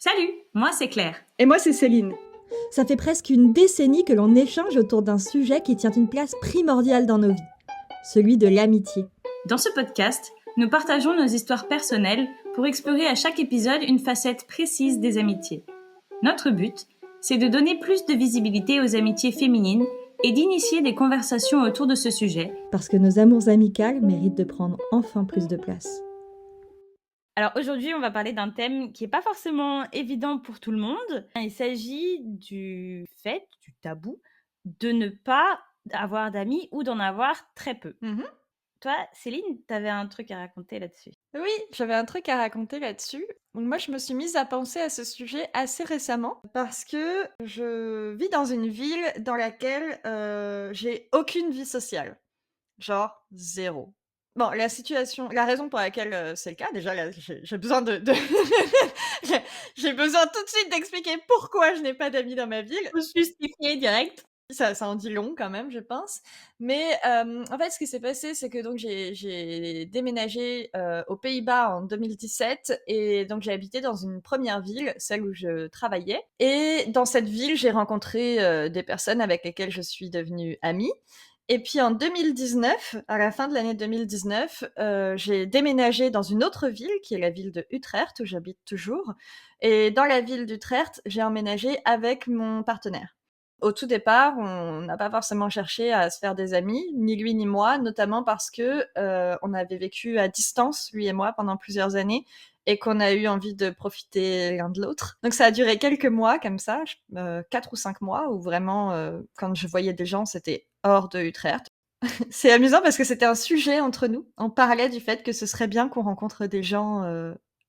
Salut, moi c'est Claire. Et moi, c'est Céline. Ça fait presque une décennie que l'on échange autour d'un sujet qui tient une place primordiale dans nos vies, celui de l'amitié. Dans ce podcast, nous partageons nos histoires personnelles pour explorer à chaque épisode une facette précise des amitiés. Notre but, c'est de donner plus de visibilité aux amitiés féminines et d'initier des conversations autour de ce sujet. Parce que nos amours amicales méritent de prendre enfin plus de place. Alors aujourd'hui, on va parler d'un thème qui n'est pas forcément évident pour tout le monde. Il s'agit du tabou, de ne pas avoir d'amis ou d'en avoir très peu. Toi, Céline, t'avais un truc à raconter là-dessus. Oui, j'avais un truc à raconter là-dessus. Donc moi, je me suis mise à penser à ce sujet assez récemment parce que je vis dans une ville dans laquelle j'ai aucune vie sociale. Genre zéro. Bon, la raison pour laquelle c'est le cas, déjà, là, j'ai besoin j'ai j'ai besoin tout de suite d'expliquer pourquoi je n'ai pas d'amis dans ma ville. Faut se justifier direct. Ça en dit long quand même, je pense. Mais, en fait, ce qui s'est passé, c'est que donc j'ai déménagé, aux Pays-Bas en 2017 et donc j'ai habité dans une première ville, celle où je travaillais et dans cette ville, j'ai rencontré, des personnes avec lesquelles je suis devenue amie et puis en 2019, à la fin de l'année 2019, j'ai déménagé dans une autre ville qui est la ville de Utrecht où j'habite toujours et dans la ville d'Utrecht, j'ai emménagé avec mon partenaire. Au tout départ, on n'a pas forcément cherché à se faire des amis, ni lui ni moi, notamment parce que, on avait vécu à distance, lui et moi, pendant plusieurs années et qu'on a eu envie de profiter l'un de l'autre. Donc ça a duré quelques mois comme ça, 4 ou 5 mois où vraiment, quand je voyais des gens, c'était hors de Utrecht. C'est amusant parce que c'était un sujet entre nous. On parlait du fait que ce serait bien qu'on rencontre des gens,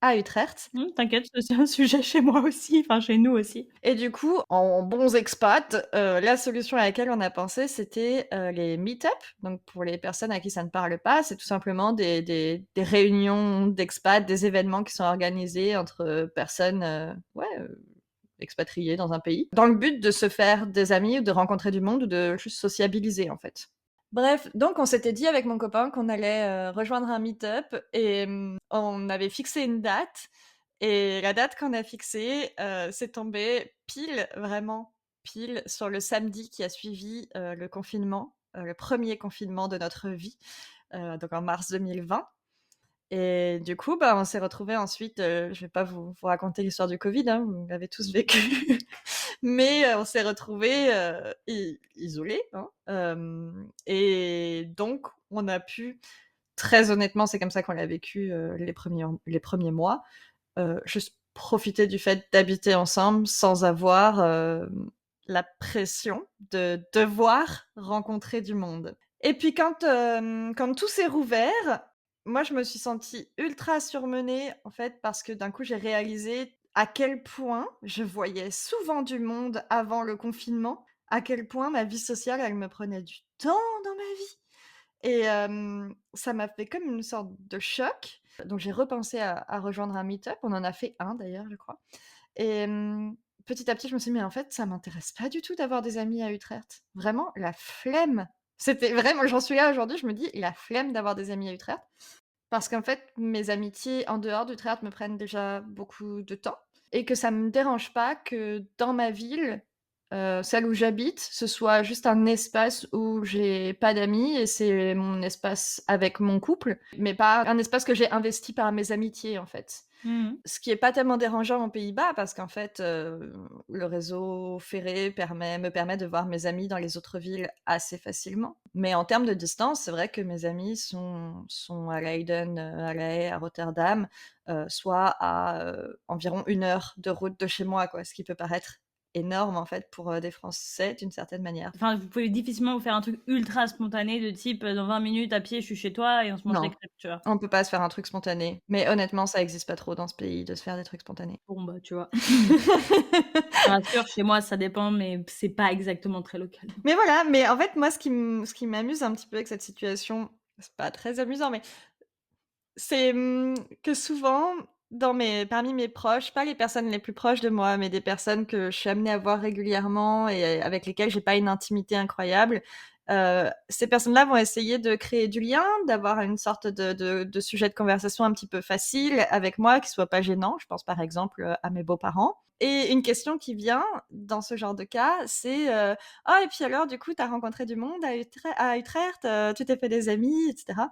à Utrecht. T'inquiète, c'est un sujet chez moi aussi, enfin chez nous aussi. Et du coup, en bons expats, la solution à laquelle on a pensé, c'était, les meet-up. Donc pour les personnes à qui ça ne parle pas, c'est tout simplement des réunions d'expats, des événements qui sont organisés entre, personnes, expatriées dans un pays, dans le but de se faire des amis ou de rencontrer du monde ou de juste sociabiliser, en fait. Bref, donc on s'était dit avec mon copain qu'on allait, rejoindre un meet-up et on avait fixé une date et la date qu'on a fixée, c'est tombé pile, vraiment pile sur le samedi qui a suivi, le confinement, le 1er confinement de notre vie, donc en mars 2020 et du coup, bah, on s'est retrouvés ensuite, je vais pas vous raconter l'histoire du covid, hein, vous l'avez tous vécu, mais on s'est retrouvés, isolés, hein, et donc on a pu très honnêtement, c'est comme ça qu'on l'a vécu, les premiers mois, juste profiter du fait d'habiter ensemble sans avoir, la pression de devoir rencontrer du monde. Et puis quand tout s'est rouvert, moi je me suis sentie ultra surmenée, en fait, parce que d'un coup j'ai réalisé à quel point je voyais souvent du monde avant le confinement, à quel point ma vie sociale, elle me prenait du temps dans ma vie et ça m'a fait comme une sorte de choc. Donc j'ai repensé à rejoindre un meet-up. On en a fait un d'ailleurs, je crois et petit à petit, je me suis dit: «Mais en fait, ça m'intéresse pas du tout d'avoir des amis à Utrecht. Vraiment la flemme». C'était vraiment j'en suis là aujourd'hui, je me dis: «La flemme d'avoir des amis à Utrecht». Parce qu'en fait, mes amitiés en dehors d'Utrecht me prennent déjà beaucoup de temps et que ça me dérange pas que dans ma ville, celle où j'habite, ce soit juste un espace où j'ai pas d'amis et c'est mon espace avec mon couple, mais pas un espace que j'ai investi par mes amitiés, en fait. Mmh. Ce qui est pas tellement dérangeant aux Pays-Bas parce qu'en fait, le réseau ferré me permet de voir mes amis dans les autres villes assez facilement. Mais en termes de distance, c'est vrai que mes amis sont à Leiden, à La Haye, à Rotterdam, soit à, environ 1 heure de route de chez moi, quoi. Ce qui peut paraître énorme, en fait, pour, des Français d'une certaine manière. Enfin, vous pouvez difficilement vous faire un truc ultra spontané de type, dans 20 minutes à pied, je suis chez toi et on se mange des Non, crêpes, tu vois? on peut pas se faire un truc spontané. Mais honnêtement, ça existe pas trop dans ce pays de se faire des trucs spontanés. Bon, bah, tu vois? Je te rassure, chez moi, ça dépend, mais c'est pas exactement très local. Mais voilà, mais en fait, moi, ce qui m'amuse un petit peu avec cette situation, c'est pas très amusant, mais c'est, que souvent, parmi mes proches, pas les personnes les plus proches de moi, mais des personnes que je suis amenée à voir régulièrement et avec lesquelles j'ai pas une intimité incroyable, ces personnes-là vont essayer de créer du lien, d'avoir une sorte de sujet de conversation un petit peu facile avec moi, qui soit pas gênant. Je pense par exemple à mes beaux-parents. Et une question qui vient dans ce genre de cas, c'est ah, et puis alors, du coup, tu as rencontré du monde à Utrecht, tu t'es fait des amis, etc.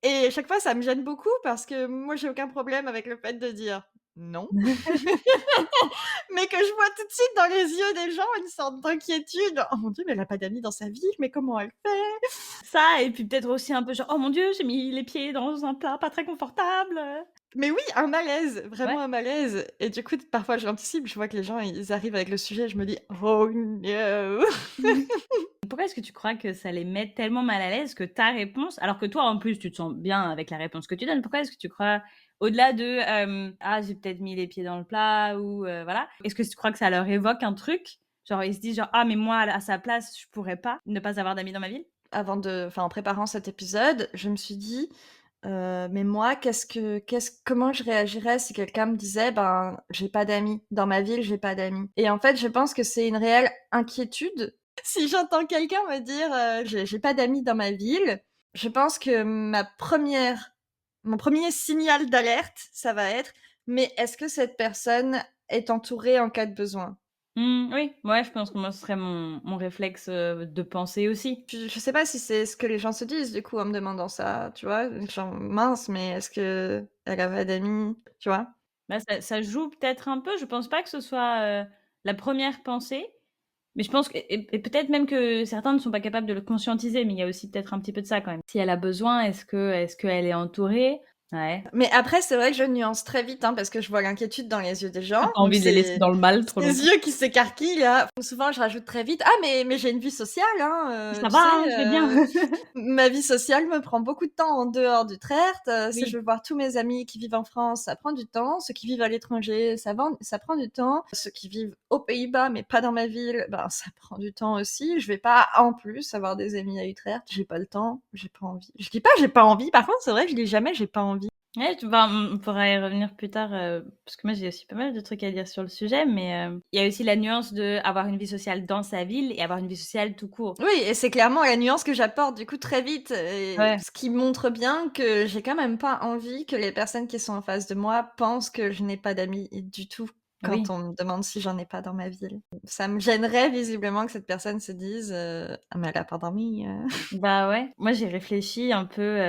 Et à chaque fois, ça me gêne beaucoup parce que moi, j'ai aucun problème avec le fait de dire non. Mais que je vois tout de suite dans les yeux des gens une sorte d'inquiétude. Oh mon Dieu, mais elle a pas d'amis dans sa ville, mais comment elle fait? Ça et puis peut-être aussi un peu genre: «Oh mon Dieu, j'ai mis les pieds dans un plat pas très confortable». Mais oui, un malaise, Ouais. vraiment un malaise. Et du coup, parfois, j'anticipe, je vois que les gens, ils arrivent avec le sujet, je me dis: «Oh no!» Pourquoi est-ce que tu crois que ça les met tellement mal à l'aise que ta réponse alors que toi, en plus, tu te sens bien avec la réponse que tu donnes, pourquoi est-ce que tu crois au-delà de, «Ah, j'ai peut-être mis les pieds dans le plat» ou voilà, est-ce que tu crois que ça leur évoque un truc? Genre, ils se disent genre: «Ah mais moi, à sa place, je pourrais pas ne pas avoir d'amis dans ma ville»? En préparant cet épisode, je me suis dit: Mais moi, comment je réagirais si quelqu'un me disait: «Ben, j'ai pas d'amis. Dans ma ville, j'ai pas d'amis». Et en fait, je pense que c'est une réelle inquiétude. Si j'entends quelqu'un me dire, «J'ai pas d'amis dans ma ville», je pense que mon premier signal d'alerte, ça va être: «Mais est-ce que cette personne est entourée en cas de besoin?» Oui, ouais, je pense que moi, ce serait mon réflexe, de pensée aussi. Je sais pas si c'est ce que les gens se disent, du coup, en me demandant ça, tu vois? Genre: «Mince, mais est-ce qu'elle a pas d'amis?» Tu vois? Bah, ça joue peut-être un peu, je pense pas que ce soit, la première pensée, mais je pense que et peut-être même que certains ne sont pas capables de le conscientiser, mais il y a aussi peut-être un petit peu de ça quand même. Si elle a besoin, est-ce qu'elle est entourée? Ouais. Mais après, c'est vrai que je nuance très vite, hein, parce que je vois l'inquiétude dans les yeux des gens, Tu pas donc envie de les laisser c'est dans le mal trop ces longtemps. yeux qui s'écarquillent là. Souvent, je rajoute très vite: «Ah mais j'ai une vie sociale, hein, Ça tu va, sais, hein, je vais bien. ma vie sociale me prend beaucoup de temps en dehors d'Utrecht, si je Oui, veux voir tous mes amis qui vivent en France, ça prend du temps. Ceux qui vivent à l'étranger, ça prend du temps. Ceux qui vivent aux Pays-Bas, mais pas dans ma ville, ben, ça prend du temps aussi. Je vais pas, en plus, avoir des amis à Utrecht. J'ai pas le temps, j'ai pas envie». Je dis pas j'ai pas envie, par contre, c'est vrai que je dis jamais j'ai pas envie. ouais, tu vois, on pourra y revenir plus tard, parce que moi j'ai aussi pas mal de trucs à dire sur le sujet, mais, il y a aussi la nuance d'avoir une vie sociale dans sa ville et avoir une vie sociale tout court. Oui, et c'est clairement la nuance que j'apporte du coup très vite, et Ouais, ce qui montre bien que j'ai quand même pas envie que les personnes qui sont en face de moi pensent que je n'ai pas d'amis du tout quand oui. on me demande si j'en ai pas dans ma ville. Ça me gênerait visiblement que cette personne se dise, «Ah mais elle a pas d'amis, Bah, ouais. Moi, j'ai réfléchi un peu,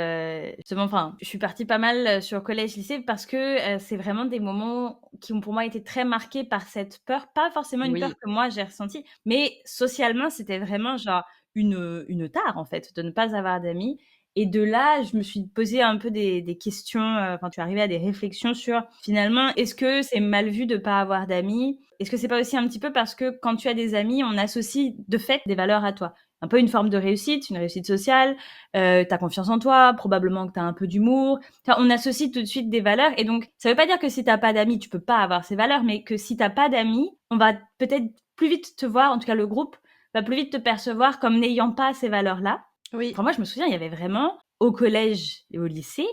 justement, enfin, je suis partie pas mal, sur collège-lycée parce que, c'est vraiment des moments qui ont pour moi été très marqués par cette peur. Pas forcément une peur Oui, que moi j'ai ressentie, mais socialement, c'était vraiment genre une tare, en fait, de ne pas avoir d'amis et de là, je me suis posé un peu des questions, enfin, tu es arrivée à des réflexions sur, finalement, est-ce que c'est mal vu de pas avoir d'amis? Est-ce que c'est pas aussi un petit peu parce que quand tu as des amis, on associe de fait des valeurs à toi? Un peu une forme de réussite, une réussite sociale, tu as confiance en toi, probablement que tu as un peu d'humour. Enfin, on associe tout de suite des valeurs et donc ça veut pas dire que si tu as pas d'amis, tu peux pas avoir ces valeurs, mais que si tu as pas d'amis, on va peut-être plus vite te voir, en tout cas le groupe va plus vite te percevoir comme n'ayant pas ces valeurs-là. oui. Enfin moi je me souviens, il y avait vraiment au collège et au lycée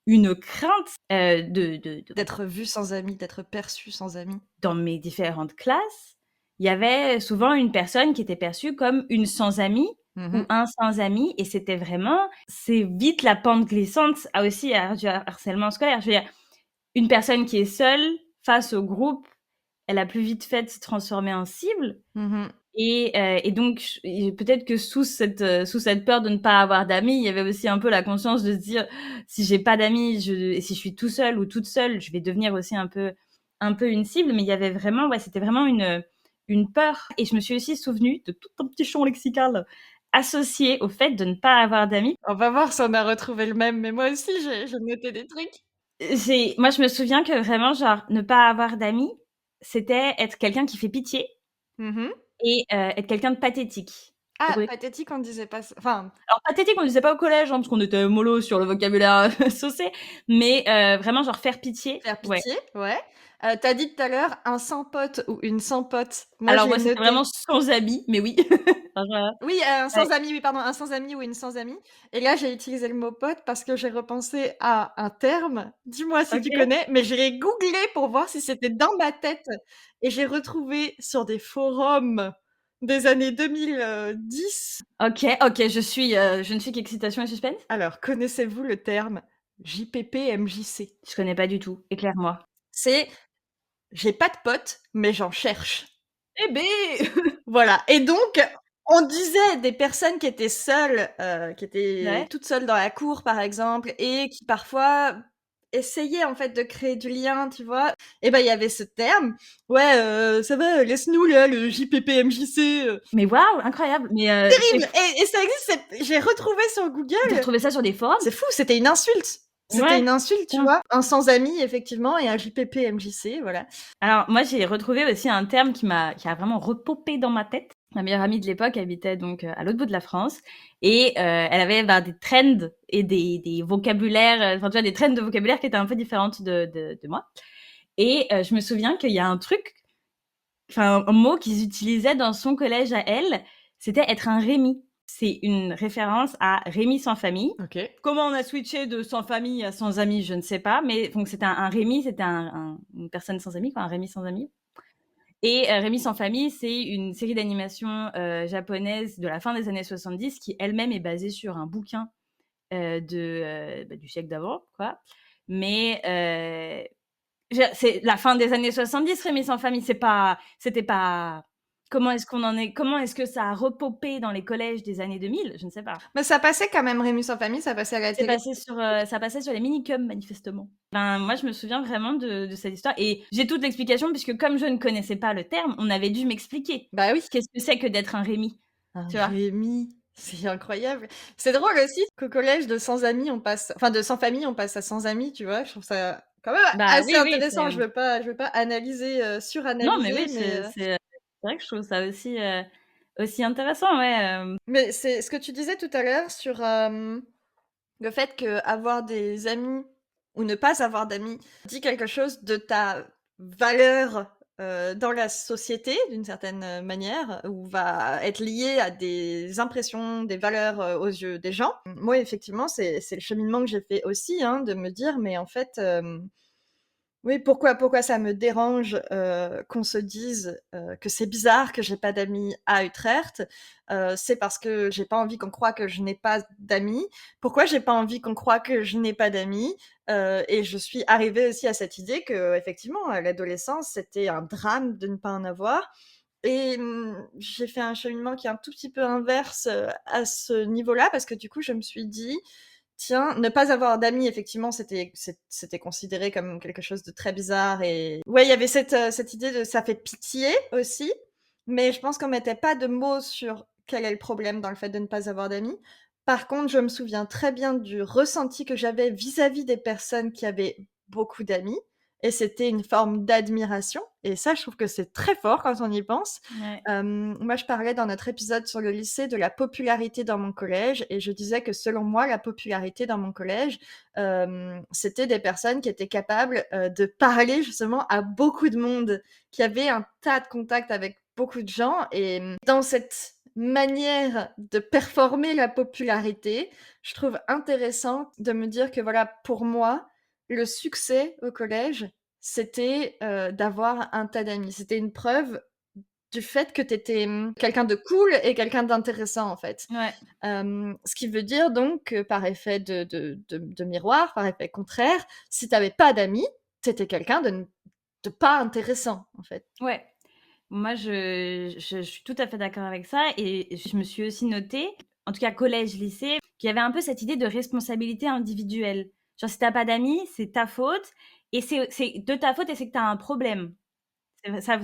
une crainte, de D'être vue sans amis, d'être perçue sans amis. dans mes différentes classes, il y avait souvent une personne qui était perçue comme une sans amis ou Mmh. un sans amis et c'était vraiment c'est vite la pente glissante à aussi à du harcèlement scolaire. Je veux dire, une personne qui est seule face au groupe, elle a plus vite fait de se transformer en cible Mmh. et donc et peut-être que sous cette peur de ne pas avoir d'amis, il y avait aussi un peu la conscience de se dire: «Si j'ai pas d'amis, et si je suis tout seul ou toute seule, je vais devenir aussi un peu une cible», mais il y avait vraiment ouais, c'était vraiment une peur et je me suis aussi souvenue de tout un petit champ lexical associé au fait de ne pas avoir d'amis. On va voir si on a retrouvé le même, mais moi aussi j'ai noté des trucs. Moi, je me souviens que vraiment, genre, ne pas avoir d'amis, c'était être quelqu'un qui fait pitié Mmh. et être quelqu'un de pathétique. Ah, Oui. pathétique, on disait pas ça, enfin. Alors pathétique, on le disait pas au collège, hein, parce qu'on était mollo sur le vocabulaire saucé, mais vraiment genre faire pitié, Faire ouais. pitié, ouais. Tu dit tout à l'heure un sans pote ou une sans pote. Moi, Alors j'ai moi, c'était vraiment noté sans amis, mais oui. Enfin, oui, un ouais, sans ami, oui, pardon, un sans ami ou une sans amie, et là, j'ai utilisé le mot pote parce que j'ai repensé à un terme, dis-moi si tu OK. connais, mais je l'ai googlé pour voir si c'était dans ma tête et j'ai retrouvé sur des forums des années 2010. OK, je ne suis qu'excitation et suspense. Alors, connaissez-vous le terme JPP-MJC? Je connais pas du tout, éclaire-moi. C'est: «J'ai pas de potes, mais j'en cherche». Eh beh! Voilà, et donc on disait des personnes qui étaient seules, qui étaient Ouais. toutes seules dans la cour, par exemple, et qui parfois essayaient, en fait, de créer du lien, tu vois? Et ben, il y avait ce terme: «Ouais, ça va, laisse-nous là, le JPP-MJC», Mais waouh, incroyable! Mais c'est terrible, fou, et ça existe, j'ai retrouvé sur tu as Google. retrouvé ça sur des forums? C'est fou, c'était une insulte. C'était Ouais, une insulte, tu putain. vois? Un sans amis, effectivement, et un JPP-MJC, voilà. Alors moi, j'ai retrouvé aussi un terme qui a vraiment repopé dans ma tête. Ma meilleure amie de l'époque habitait donc, à l'autre bout de la France et elle avait, bah, des trends et des vocabulaires, enfin, tu vois, des trends de vocabulaire qui étaient un peu différentes de moi et je me souviens qu'il y a un truc, enfin, un mot qu'ils utilisaient dans son collège à elle, c'était être un Rémi. C'est une référence à Rémi sans famille. OK. Comment on a switché de sans famille à sans amis, je ne sais pas, mais donc c'était un Rémi, c'était une personne sans amis, quoi, un Rémi sans amis. Et Rémi sans famille, c'est une série d'animation japonaise de la fin des années 70 qui elle-même est basée sur un bouquin du siècle d'avant, quoi. Mais c'est la fin des années 70, Rémi sans famille. C'était pas. Comment est-ce que ça a repopé dans les collèges des années 2000? Je ne sais pas. Mais ça passait quand même, Rémi sans famille, ça passait à la télé. Ça passait sur les minicums, manifestement. Ben, moi, je me souviens vraiment de cette histoire et j'ai toute l'explication puisque comme je ne connaissais pas le terme, on avait dû m'expliquer. Bah oui. Qu'est-ce que c'est que d'être un Rémi? Un Tu vois? Rémi, c'est incroyable. C'est drôle aussi qu'au collège de sans amis, on passe, enfin, de sans famille, on passe à sans amis, tu vois? Je trouve ça quand même Bah, assez oui, oui, intéressant. Je veux pas analyser, non, mais oui, suranalyser, c'est vrai que je trouve ça aussi, aussi intéressant, ouais, mais c'est ce que tu disais tout à l'heure sur, le fait qu'avoir des amis ou ne pas avoir d'amis dit quelque chose de ta valeur, dans la société d'une certaine, manière, ou va être lié à des impressions, des valeurs, aux yeux des gens. Moi, effectivement, c'est le cheminement que j'ai fait aussi, hein, de me dire: «Mais en fait, oui, pourquoi ça me dérange, qu'on se dise, que c'est bizarre que j'ai pas d'amis à Utrecht? C'est parce que j'ai pas envie qu'on croie que je n'ai pas d'amis. Pourquoi j'ai pas envie qu'on croie que je n'ai pas d'amis?» Et je suis arrivée aussi à cette idée qu'effectivement, à l'adolescence, c'était un drame de ne pas en avoir, et j'ai fait un cheminement qui est un tout petit peu inverse, à ce niveau-là, parce que du coup, je me suis dit: «Tiens, ne pas avoir d'amis», effectivement, c'était considéré comme quelque chose de très bizarre, et ouais, il y avait cette idée de ça fait pitié aussi, mais je pense qu'on mettait pas de mots sur quel est le problème dans le fait de ne pas avoir d'amis. Par contre, je me souviens très bien du ressenti que j'avais vis-à-vis des personnes qui avaient beaucoup d'amis, et c'était une forme d'admiration, et ça, je trouve que c'est très fort quand on y pense. ouais. Moi, je parlais dans notre épisode sur le lycée de la popularité dans mon collège, et je disais que selon moi, la popularité dans mon collège, c'était des personnes qui étaient capables, de parler justement à beaucoup de monde, qui avaient un tas de contacts avec beaucoup de gens, et dans cette manière de performer la popularité, je trouve intéressant de me dire que voilà, pour moi, le succès au collège, c'était, d'avoir un tas d'amis. C'était une preuve du fait que tu étais, quelqu'un de cool et quelqu'un d'intéressant, en fait. Ouais. Ce qui veut dire donc que par effet de miroir, par effet contraire, si tu avais pas d'amis, tu étais quelqu'un de pas intéressant, en fait. Ouais. Moi, je suis tout à fait d'accord avec ça et je me suis aussi notée, en tout cas collège, lycée, qu'il y avait un peu cette idée de responsabilité individuelle. Genre si tu as pas d'amis, c'est ta faute et c'est de ta faute et c'est que tu as un problème. Ça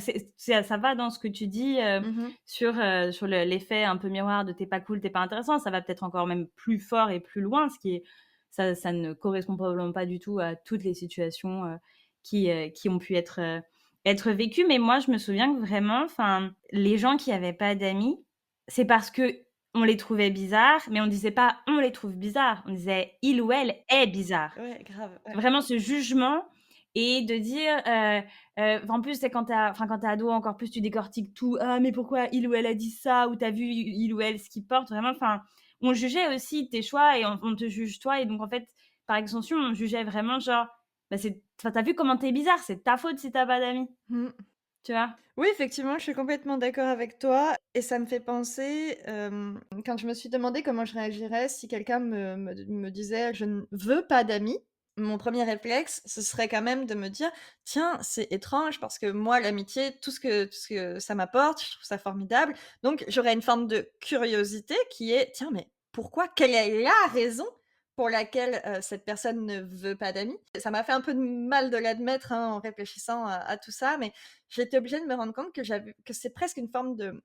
va dans ce que tu dis, Mmh. sur l'effet un peu miroir de «Tu es pas cool, tu es pas intéressant». Ça va peut-être encore même plus fort et plus loin, ce qui est ça ne correspond probablement pas du tout à toutes les situations, qui ont pu être vécues. Mais moi, je me souviens que vraiment, enfin, les gens qui avaient pas d'amis, c'est parce qu'on les trouvait bizarres, mais on disait pas: «On les trouve bizarres», on disait: «Il ou elle est bizarre». Ouais, grave, ouais. Vraiment ce jugement et de dire, en plus, c'est quand tu es ado, encore plus, tu décortiques tout: «Ah mais pourquoi il ou elle a dit ça?» ou «Tu as vu il ou elle ce qu'il porte?» Vraiment, enfin, on jugeait aussi tes choix et on te juge toi et donc en fait, par extension, on jugeait vraiment genre, bah, c'est enfin, «Tu as vu comment tu es bizarre? C'est ta faute si tu as pas d'amis». Mmh. tu vois? Oui, effectivement, je suis complètement d'accord avec toi et ça me fait penser, quand je me suis demandé comment je réagirais si quelqu'un me disait: «Je ne veux pas d'amis», mon premier réflexe, ce serait quand même de me dire: «Tiens, c'est étrange parce que moi, l'amitié, tout ce que ça m'apporte, je trouve ça formidable». Donc j'aurais une forme de curiosité qui est: «Tiens, mais pourquoi? Quelle est la raison pour laquelle, cette personne ne veut pas d'amis?» Ça m'a fait un peu de mal de l'admettre, hein, en réfléchissant à tout ça, mais j'étais obligée de me rendre compte que c'est presque une forme de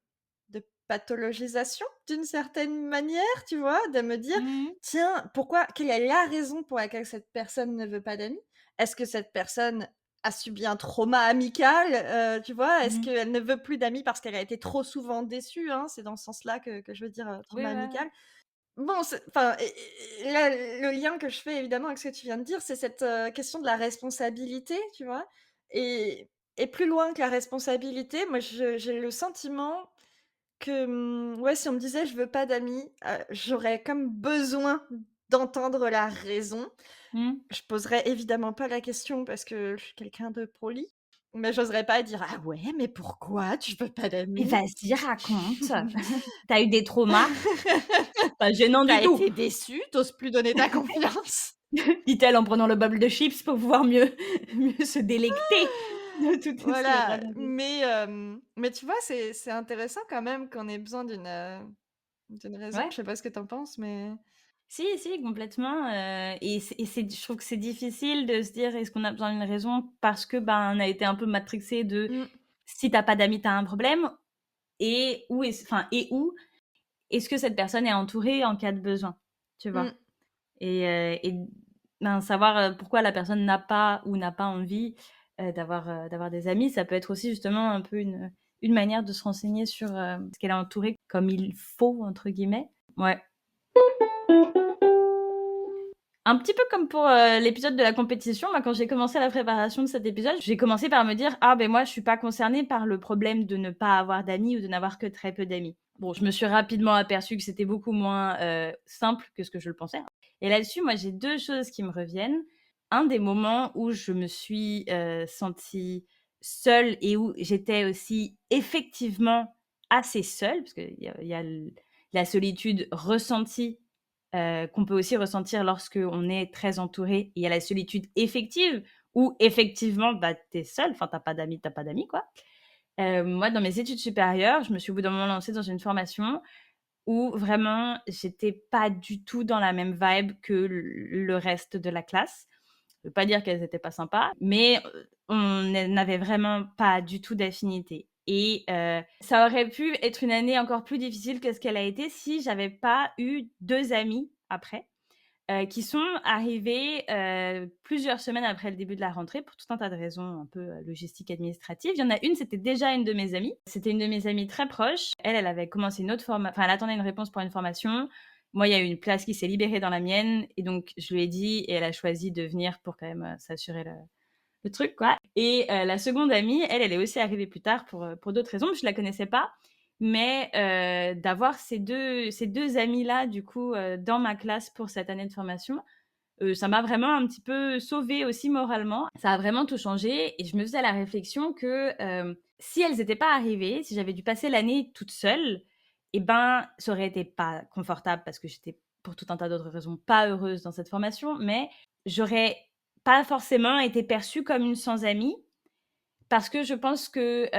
pathologisation d'une certaine manière, tu vois? De me dire: Mmh. «Tiens, pourquoi quelle est la raison pour laquelle cette personne ne veut pas d'amis? Est-ce que cette personne a subi un trauma amical?» Tu vois? Est-ce Mmh. qu'elle ne veut plus d'amis parce qu'elle a été trop souvent déçue, hein? C'est dans ce sens-là que je veux dire, Oui, trauma ouais, ouais. amical. Bon, c'est enfin et là, le lien que je fais évidemment avec ce que tu viens de dire, c'est cette, question de la responsabilité, tu vois? Et plus loin que la responsabilité, moi j'ai le sentiment que, ouais, si on me disait: «Je veux pas d'amis», j'aurais comme besoin d'entendre la raison. Mmh. Je poserais évidemment pas la question parce que je suis quelqu'un de poli, mais j'oserais pas dire: «Ah ouais, mais pourquoi tu veux pas Mais d'amis?» vas-y, raconte. Tu eu des traumas? Pas gênant Tu du as tout, été déçu, tu plus donner ta confiance. dit-elle en prenant le bol de chips pour pouvoir mieux mieux se délecter de tout ce qu'elle Voilà, racontait. mais tu vois, c'est intéressant quand même qu'on ait besoin d'une raison. Ouais. Je sais pas ce que tu en penses, mais Si, si, complètement, et c'est je trouve que c'est difficile de se dire: «Est-ce qu'on a besoin d'une raison?» parce que, ben, on a été un peu matrixé de: mmh, «Si tu as pas d'amis, tu as un problème» et où est-ce enfin et où est-ce que cette personne est entourée en cas de besoin? Tu vois? mmh, Et ben, savoir, pourquoi la personne n'a pas ou n'a pas envie, d'avoir des amis, ça peut être aussi justement un peu une manière de se renseigner sur, est-ce qu'elle est entourée «comme il faut» entre guillemets. Ouais. Un petit peu comme pour, l'épisode de la compétition, moi, quand j'ai commencé la préparation de cet épisode, j'ai commencé par me dire: «Ah ben moi, je suis pas concernée par le problème de ne pas avoir d'amis ou de n'avoir que très peu d'amis». Bon, je me suis rapidement aperçue que c'était beaucoup moins, simple que ce que je le pensais, hein. Et là-dessus, moi, j'ai 2 choses qui me reviennent. Un des moments où je me suis, sentie seule et où j'étais aussi effectivement assez seule, parce qu'il y a la solitude ressentie qu'on peut aussi ressentir lorsqu'on est très entouré. Il y a la solitude effective où effectivement, bah, tu es seul, enfin, tu pas d'amis, quoi. Moi, dans mes études supérieures, je me suis au bout d'un moment lancée dans une formation où vraiment j'étais pas du tout dans la même vibe que le reste de la classe. Je veux pas dire qu'elles étaient pas sympas, mais on n'avait vraiment pas du tout d'affinité et ça aurait pu être une année encore plus difficile que ce qu'elle a été si j'avais pas eu 2 amis après, qui sont arrivés, plusieurs semaines après le début de la rentrée pour tout un tas de raisons un peu, logistiques, administratives. Il y en a une, c'était déjà une de mes amies. C'était une de mes amies très proches. Elle, elle avait commencé une autre enfin, elle attendait une réponse pour une formation. Moi, il y a eu une place qui s'est libérée dans la mienne et donc je lui ai dit et elle a choisi de venir pour quand même, s'assurer le truc, quoi. Et la seconde amie, elle, elle est aussi arrivée plus tard pour d'autres raisons. Je la connaissais pas, mais d'avoir ces deux amis-là, du coup, dans ma classe pour cette année de formation, ça m'a vraiment un petit peu sauvée aussi moralement. Ça a vraiment tout changé et je me faisais la réflexion que, si elles étaient pas arrivées, si j'avais dû passer l'année toute seule et ben, ça aurait été pas confortable parce que j'étais, pour tout un tas d'autres raisons, pas heureuse dans cette formation, mais j'aurais pas forcément été perçue comme une sans amie parce que je pense que,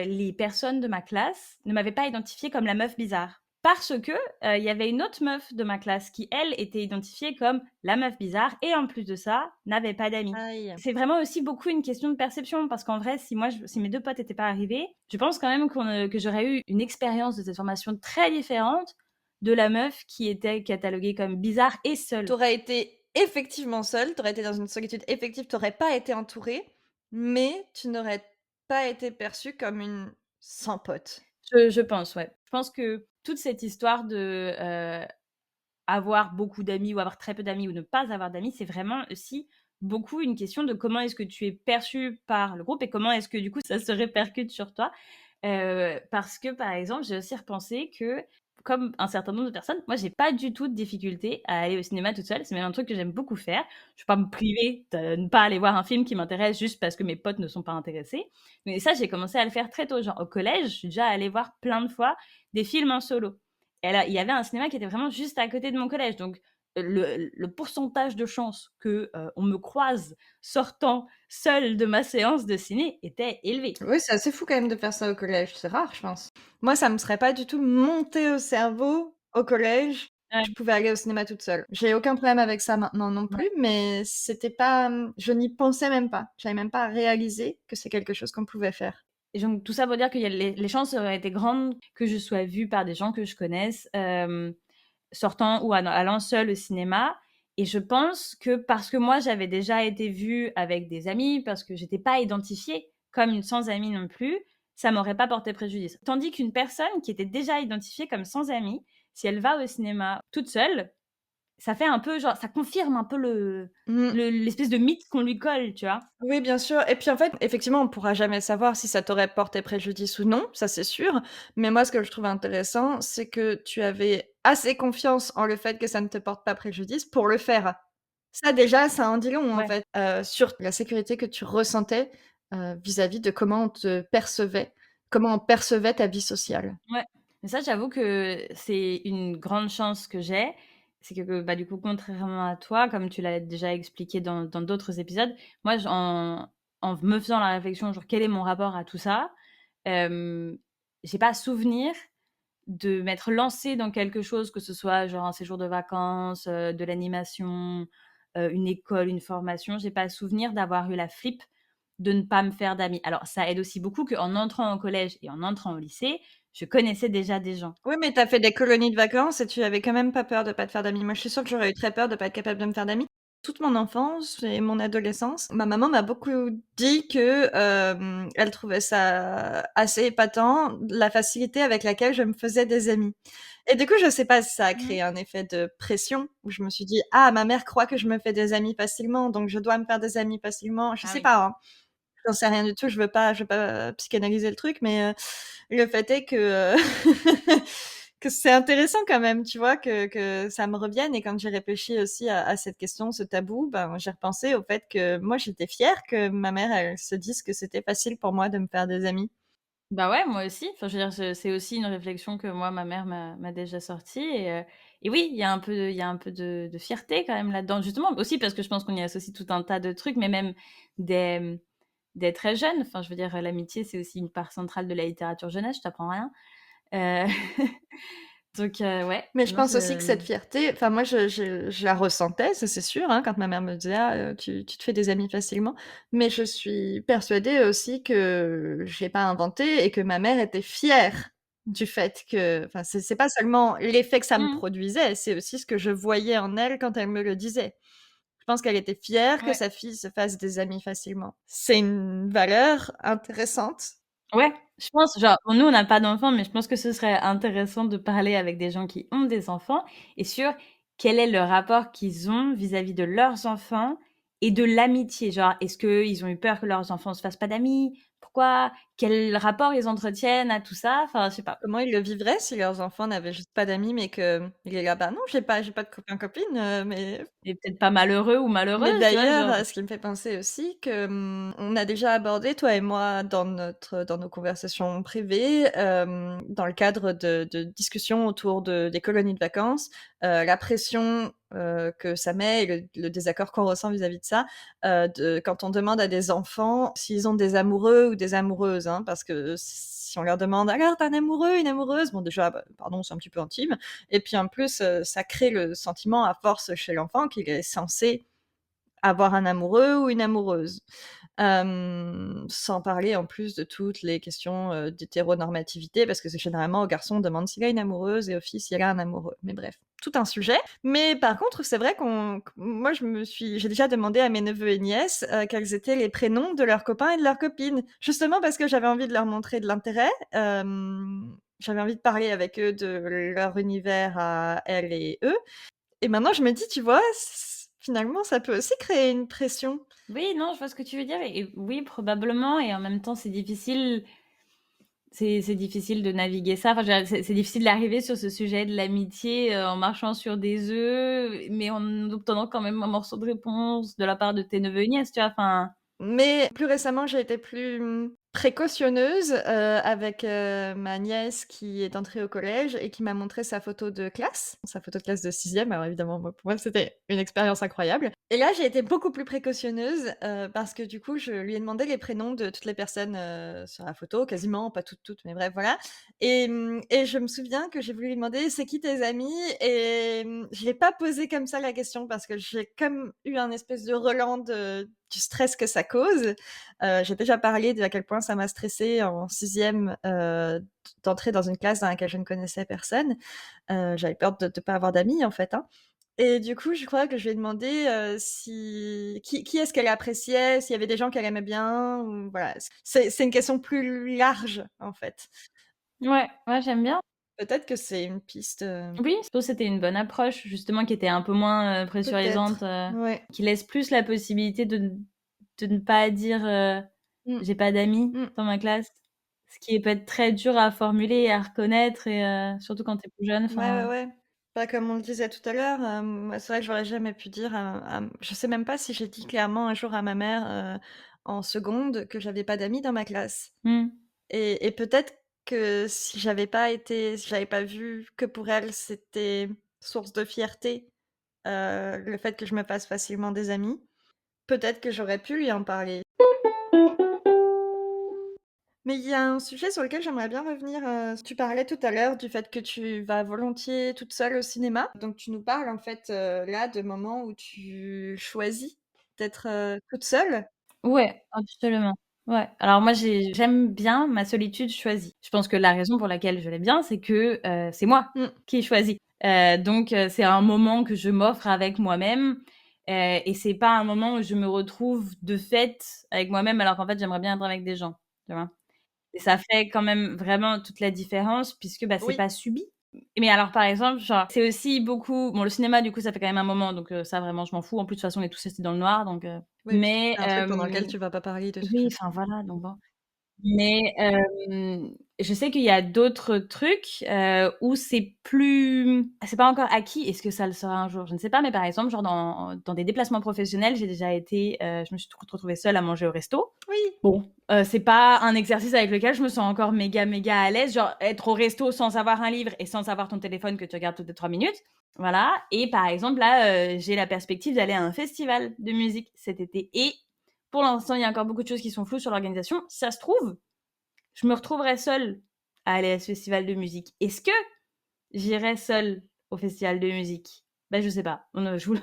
les personnes de ma classe ne m'avaient pas identifiée comme la meuf bizarre. Parce que, il y avait une autre meuf de ma classe qui, elle, était identifiée comme la meuf bizarre et en plus de ça, n'avait pas d'amis. aïe. C'est vraiment aussi beaucoup une question de perception parce qu'en vrai, si mes 2 potes étaient pas arrivés, je pense quand même que j'aurais eu une expérience de cette formation très différente de la meuf qui était cataloguée comme bizarre et Tu seule. aurais été effectivement seule, tu aurais été dans une solitude effective, tu aurais pas été entourée, mais tu n'aurais pas été perçue comme une sans pote. Je pense, ouais. Je pense que toute cette histoire de, avoir beaucoup d'amis ou avoir très peu d'amis ou ne pas avoir d'amis, c'est vraiment aussi beaucoup une question de comment est-ce que tu es perçu par le groupe et comment est-ce que du coup ça se répercute sur toi. Parce que par exemple, j'ai aussi repensé que comme un certain nombre de personnes, moi, j'ai pas du tout de difficulté à aller au cinéma toute seule. C'est même un truc que j'aime beaucoup faire. Je vais pas me priver de ne pas aller voir un film qui m'intéresse juste parce que mes potes ne sont pas intéressés. Mais ça, j'ai commencé à le faire très tôt. Genre au collège, je suis déjà allée voir plein de fois des films en solo. Et là, il y avait un cinéma qui était vraiment juste à côté de mon collège. Donc, le pourcentage de chances que on me croise sortant seule de ma séance de ciné était élevé. Oui, c'est assez fou quand même de faire ça au collège, c'est rare, je pense. Moi, ça me serait pas du tout monté au cerveau, au collège, Ouais, je pouvais aller au cinéma toute seule. J'ai aucun problème avec ça maintenant non ouais. plus, mais c'était pas, je n'y pensais même pas. J'avais même pas réalisé que c'est quelque chose qu'on pouvait faire. Et donc tout ça pour dire que les chances auraient été grandes que je sois vue par des gens que je connaisse, sortant ou allant seule au cinéma. Et je pense que parce que moi, j'avais déjà été vue avec des amis, parce que j'étais pas identifiée comme une sans amis non plus, ça m'aurait pas porté préjudice. Tandis qu'une personne qui était déjà identifiée comme sans amis, si elle va au cinéma toute seule, ça fait un peu genre ça confirme un peu Mmh. l'espèce de mythe qu'on lui colle, tu vois? Oui, bien sûr et puis, en fait, effectivement, on pourra jamais savoir si ça t'aurait porté préjudice ou non, ça c'est sûr. Mais moi, ce que je trouve intéressant, c'est que tu avais assez confiance en le fait que ça ne te porte pas préjudice pour le faire. Ça déjà, ça en dit long, en Ouais. fait, sur la sécurité que tu ressentais, vis-à-vis de comment on te percevait, comment on percevait ta vie sociale. Ouais, mais ça, j'avoue que c'est une grande chance que j'ai. C'est que, bah, du coup, contrairement à toi, comme tu l'as déjà expliqué dans d'autres épisodes, moi, en me faisant la réflexion, genre, quel est mon rapport à tout ça, hem, j'ai pas souvenir de m'être lancée dans quelque chose, que ce soit genre un séjour de vacances, de l'animation, une école, une formation. J'ai pas souvenir d'avoir eu la flip de ne pas me faire d'amis. Alors ça aide aussi beaucoup qu'en entrant au collège et en entrant au lycée, je connaissais déjà des gens. Oui, mais tu as fait des colonies de vacances et tu avais quand même pas peur de pas te faire d'amis. Moi, je suis sûre que j'aurais eu très peur de pas être capable de me faire d'amis. Toute mon enfance et mon adolescence, ma maman m'a beaucoup dit que, elle trouvait ça assez épatant, la facilité avec laquelle je me faisais des amis. Et du coup, je sais pas si ça a Mmh. créé un effet de pression où je me suis dit: «Ah, ma mère croit que je me fais des amis facilement, donc je dois me faire des amis facilement». Je Ah sais oui. pas, hein. J'en sais rien du tout, je veux pas psychanalyser le truc, mais le fait est que, que c'est intéressant quand même, tu vois? Que ça me revienne et quand j'ai réfléchi aussi à cette question, ce tabou, ben, j'ai repensé au fait que moi, j'étais fière que ma mère, elle se dise que c'était facile pour moi de me faire des amis. Bah, ouais, moi aussi. Enfin, je veux dire, c'est aussi une réflexion que moi, ma mère m'a déjà sortie et oui, il y a un peu de fierté quand même là-dedans. Justement, aussi parce que je pense qu'on y associe tout un tas de trucs, mais même des, des très jeunes. Enfin, je veux dire, l'amitié, c'est aussi une part centrale de la littérature jeunesse, je t'apprends rien. Heu, donc ouais, Mais je non, pense aussi que cette fierté, enfin moi je la ressentais, ça c'est sûr, hein, quand ma mère me disait: «Ah, tu te fais des amis facilement». Mais je suis persuadée aussi que j'ai pas inventé et que ma mère était fière du fait que enfin c'est pas seulement l'effet que ça me mmh, produisait, c'est aussi ce que je voyais en elle quand elle me le disait. Je pense qu'elle était fière que ouais. sa fille se fasse des amis facilement. C'est une valeur intéressante. Ouais, je pense, genre, bon, nous, on n'a pas d'enfants, mais je pense que ce serait intéressant de parler avec des gens qui ont des enfants et sur quel est le rapport qu'ils ont vis-à-vis de leurs enfants et de l'amitié. Genre, est-ce qu'ils ont eu peur que leurs enfants se fassent pas d'amis? Pourquoi? Quel rapport ils entretiennent à tout ça? Enfin, je sais pas. Comment ils le vivraient si leurs enfants n'avaient juste pas d'amis, mais qu'il est là: «Bah non, j'ai pas de copain copine, mais Et peut-être pas malheureux ou Mais malheureuse, tu vois? d'ailleurs, Genre ce qui me fait penser aussi que, on a déjà abordé, toi et moi, dans nos conversations privées, dans le cadre de discussions autour des colonies de vacances, la pression, que ça met et le désaccord qu'on ressent vis-à-vis de ça, de quand on demande à des enfants s'ils ont des amoureux ou des amoureuses, hein. Parce que si on leur demande: «Alors, tu as un amoureux, une amoureuse?» bon déjà, bah, pardon, c'est un petit peu intime et puis en plus, ça crée le sentiment à force chez l'enfant qu'il est censé avoir un amoureux ou une amoureuse. Sans parler en plus de toutes les questions, d'hétéronormativité parce que c'est généralement au garçon on demande s'il a une amoureuse et aux filles s'il a un amoureux. Mais bref, tout un sujet. Mais par contre, c'est vrai moi j'ai déjà demandé à mes neveux et nièces, quels étaient les prénoms de leurs copains et de leurs copines. Justement parce que j'avais envie de leur montrer de l'intérêt, j'avais envie de parler avec eux de leur univers à elles et eux et maintenant je me dis, tu vois, finalement ça peut aussi créer une pression. oui, non, je vois ce que tu veux dire et oui, probablement et en même temps, c'est difficile C'est difficile de naviguer ça. Enfin, je veux dire, c'est difficile d'arriver sur ce sujet de l'amitié, en marchant sur des œufs, mais en obtenant quand même un morceau de réponse de la part de tes neveux et nièces, tu vois? Enfin, Mais plus récemment, j'ai été plus, précautionneuse, avec, ma nièce qui est entrée au collège et qui m'a montré sa photo de classe de sixième. Alors évidemment, moi, pour moi, c'était une expérience incroyable et là, j'ai été beaucoup plus précautionneuse, parce que du coup, je lui ai demandé les prénoms de toutes les personnes, sur la photo, quasiment, pas toutes, mais bref, voilà et je me souviens que j'ai voulu lui demander: «C'est qui tes amis?» et je l'ai pas posé comme ça la question parce que j'ai comme eu un espèce de relent du stress que ça cause. J'ai déjà parlé de à quel point ça m'a stressée en sixième d'entrer dans une classe dans laquelle je ne connaissais personne. J'avais peur de pas avoir d'amis, en fait, hein et du coup, je crois que je lui ai demandé, si qui est-ce qu'elle appréciait, s'il y avait des gens qu'elle aimait bien ou voilà. C'est une question plus large, en fait. ouais, ouais, j'aime bien. Peut-être que c'est une piste, Oui, je trouve que c'était une bonne approche, justement, qui était un peu moins, pressurisante, peut-être. Ouais. qui laisse plus la possibilité de ne pas dire, Mmh. «J'ai pas d'amis Mmh. dans ma classe». Ce qui peut être très dur à formuler et à reconnaître et surtout quand tu es plus jeune, Ouais, ouais, enfin. ouais. Bah, comme on le disait tout à l'heure, c'est vrai que j'aurais jamais pu dire je sais même pas si j'ai dit clairement un jour à ma mère, en seconde que j'avais pas d'amis dans ma classe Mmh. et peut-être que si j'avais pas vu que pour elle c'était source de fierté, le fait que je me fasse facilement des amis, peut-être que j'aurais pu lui en parler. Mais il y a un sujet sur lequel j'aimerais bien revenir, tu parlais tout à l'heure du fait que tu vas volontiers toute seule au cinéma. Donc tu nous parles en fait, là de moments où tu choisis d'être, toute seule? Ouais, absolument. Ouais. Alors moi, j'aime bien ma solitude choisie. Je pense que la raison pour laquelle je l'aime bien, c'est que, c'est moi Mmh. qui choisis. Donc c'est un moment que je m'offre avec moi-même, et c'est pas un moment où je me retrouve de fait avec moi-même, alors qu'en fait, j'aimerais bien être avec des gens, tu vois? Et ça fait quand même vraiment toute la différence puisque, bah, c'est Oui, pas subi. Mais alors, par exemple, genre, c'est aussi beaucoup bon, le cinéma, du coup, ça fait quand même un moment, donc ça, vraiment, je m'en fous. En plus, de toute façon, on est tous assis dans le noir, donc oui, puis mais c'est un truc pendant lequel tu vas pas parler de toute oui, façon. enfin, voilà, donc bon. Mais je sais qu'il y a d'autres trucs, où c'est pas encore acquis. Est-ce que ça le sera un jour? Je ne sais pas, mais par exemple, genre dans des déplacements professionnels, j'ai déjà été, je me suis retrouvée seule à manger au resto. Oui, Bon, c'est pas un exercice avec lequel je me sens encore méga, méga à l'aise, genre être au resto sans avoir un livre et sans avoir ton téléphone que tu regardes toutes les 3 minutes, voilà. Et par exemple là, j'ai la perspective d'aller à un festival de musique cet été et pour l'instant, il y a encore beaucoup de choses qui sont floues sur l'organisation. Si ça se trouve, je me retrouverai seule à aller à ce festival de musique. Est-ce que j'irai seule au festival de musique? Ben, je sais pas. Je vous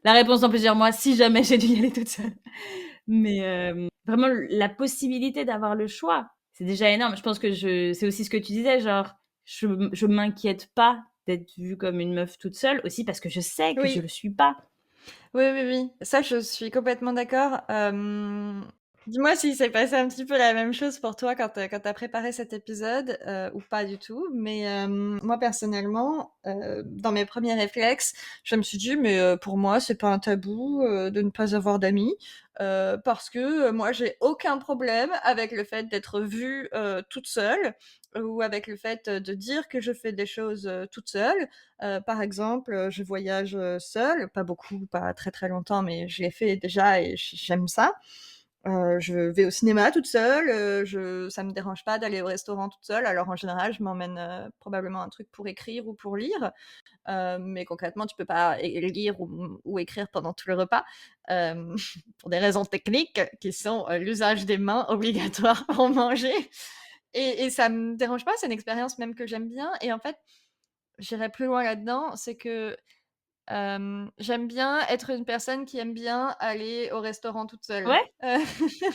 la réponse dans plusieurs mois si jamais j'ai dû y aller toute seule. Mais vraiment la possibilité d'avoir le choix, c'est déjà énorme. Je pense que c'est aussi ce que tu disais, genre, je m'inquiète pas d'être vue comme une meuf toute seule, aussi parce que je sais que je oui. le suis pas. Oui, oui, oui. Ça, je suis complètement d'accord. Dis-moi s'il s'est passé un petit peu la même chose pour toi quand tu préparé cet épisode, ou pas du tout. Mais, moi personnellement, dans mes premiers réflexes, je me suis dit: «Mais, pour moi, c'est pas un tabou, de ne pas avoir d'amis, parce que, moi, j'ai aucun problème avec le fait d'être vue, toute seule, ou avec le fait, de dire que je fais des choses, toute seule». Par exemple, je voyage, seule, pas beaucoup, pas très, très longtemps, mais je l'ai fait déjà et j'aime ça. Je vais au cinéma toute seule, ça me dérange pas d'aller au restaurant toute seule. Alors en général, je m'emmène, probablement un truc pour écrire ou pour lire, mais concrètement, tu peux pas lire ou écrire pendant tout le repas, hem, pour des raisons techniques qui sont, l'usage des mains obligatoire pour manger et ça me dérange pas, c'est une expérience même que j'aime bien et en fait, j'irai plus loin là-dedans, c'est que, j'aime bien être une personne qui aime bien aller au restaurant toute seule. Ouais,